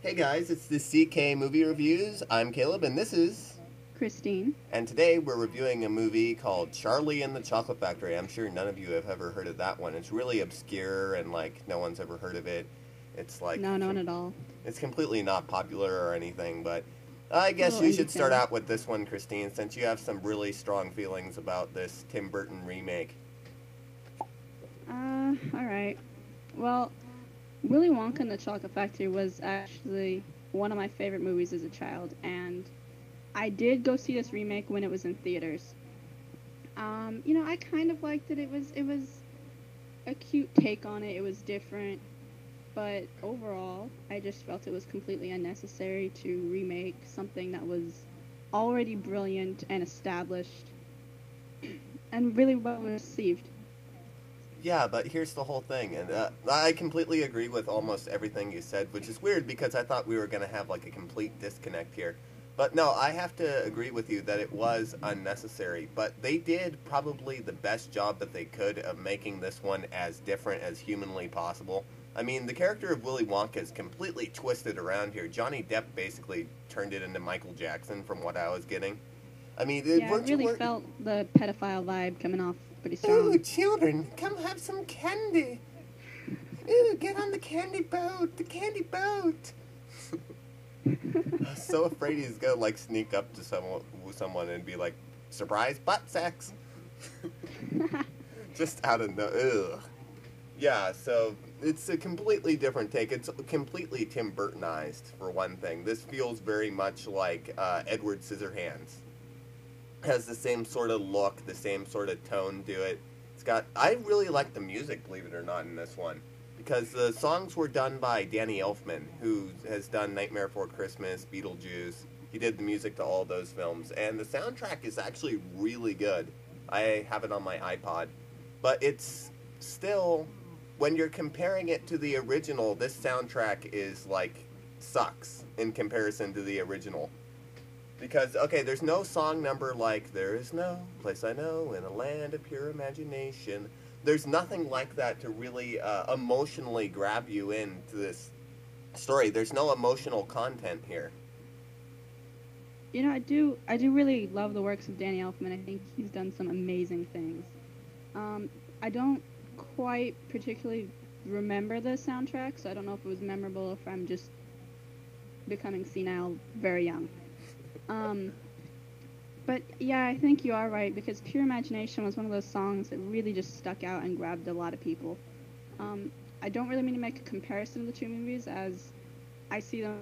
Hey guys, it's the CK Movie Reviews. I'm Caleb, and this is... Christine. And today we're reviewing a movie called Charlie and the Chocolate Factory. I'm sure none of you have ever heard of that one. It's really obscure and, no one's ever heard of it. It's, No, none at all. it's completely not popular or anything, but I guess Little you indie should start film. out with this one, Christine, since you have some really strong feelings about this Tim Burton remake. Alright. Well, Willy Wonka and the Chocolate Factory was actually one of my favorite movies as a child, and I did go see this remake when it was in theaters. I kind of liked it. It was a cute take on it. It was different, but overall, I just felt it was completely unnecessary to remake something that was already brilliant and established and really well received. Yeah, but here's the whole thing, and I completely agree with almost everything you said, which is weird because I thought we were going to have a complete disconnect here. But no, I have to agree with you that it was unnecessary, but they did probably the best job that they could of making this one as different as humanly possible. I mean, the character of Willy Wonka is completely twisted around here. Johnny Depp basically turned it into Michael Jackson from what I was getting. I mean, Yeah, I weren't you... really felt the pedophile vibe coming off pretty Ooh, strong. children, come have some candy. Ooh, get on the candy boat, the candy boat. I'm so afraid he's gonna sneak up to someone and be like, surprise butt sex. Just out of no, ugh. Yeah, so it's a completely different take. It's completely Tim Burtonized for one thing. This feels very much like Edward Scissorhands. Has the same sort of look, the same sort of tone to it. I really like the music, believe it or not, in this one. Because the songs were done by Danny Elfman, who has done Nightmare Before Christmas, Beetlejuice. He did the music to all those films. And the soundtrack is actually really good. I have it on my iPod. But it's still, when you're comparing it to the original, this soundtrack is, sucks in comparison to the original. Because, okay, there's no song number like, there is no place I know in a land of pure imagination. There's nothing like that to really emotionally grab you into this story. There's no emotional content here. I do really love the works of Danny Elfman. I think he's done some amazing things. I don't quite particularly remember the soundtrack, so I don't know if it was memorable, if I'm just becoming senile very young. But yeah, I think you are right, because Pure Imagination was one of those songs that really just stuck out and grabbed a lot of people. I don't really mean to make a comparison of the two movies, as I see them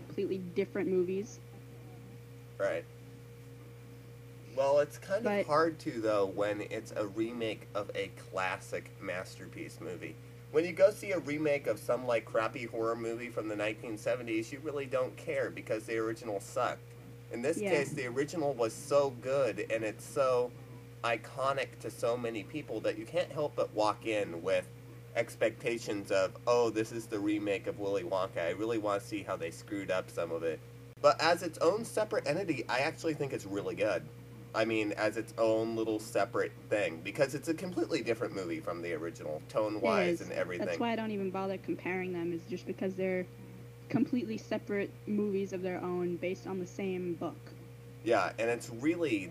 completely different movies. Right. Well, it's kind of But hard to, though, when it's a remake of a classic masterpiece movie. When you go see a remake of some, crappy horror movie from the 1970s, you really don't care because the original sucked. In this yeah, case, the original was so good and it's so iconic to so many people that you can't help but walk in with expectations of, oh, this is the remake of Willy Wonka. I really want to see how they screwed up some of it. But as its own separate entity, I actually think it's really good. I mean, as its own little separate thing, because it's a completely different movie from the original, it tone-wise is. and everything. That's why I don't even bother comparing them, is just because they're completely separate movies of their own based on the same book. Yeah, and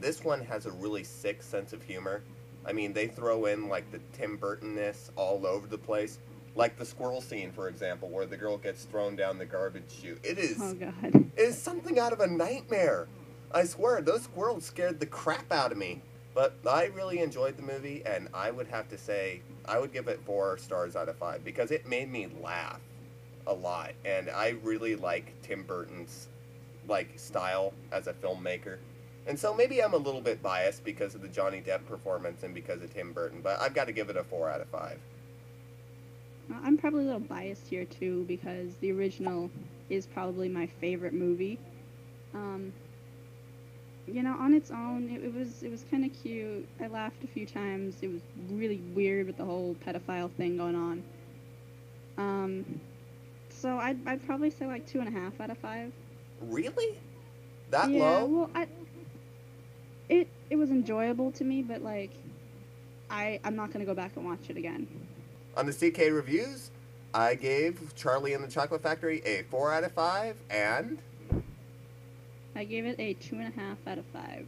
this one has a really sick sense of humor. I mean, they throw in, the Tim Burton-ness all over the place. Like the squirrel scene, for example, where the girl gets thrown down the garbage chute. Oh god. It is something out of a nightmare. I swear, those squirrels scared the crap out of me. But I really enjoyed the movie, and I would have to say, I would give it 4 stars out of 5, because it made me laugh a lot, and I really like Tim Burton's style as a filmmaker. And so maybe I'm a little bit biased because of the Johnny Depp performance and because of Tim Burton, but I've got to give it a 4 out of 5. I'm probably a little biased here too, because the original is probably my favorite movie. Um, on its own, it was kind of cute. I laughed a few times. It was really weird with the whole pedophile thing going on. So I'd probably say 2.5 out of 5. Really? That Yeah, low? well, it was enjoyable to me, but I'm not gonna go back and watch it again. On the CK Reviews, I gave Charlie and the Chocolate Factory a 4 out of 5, and... I gave it a 2.5 out of 5.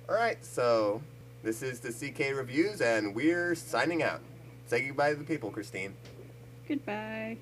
Alright, so this is the CK Reviews, and we're signing out. Say goodbye to the people, Christine. Goodbye.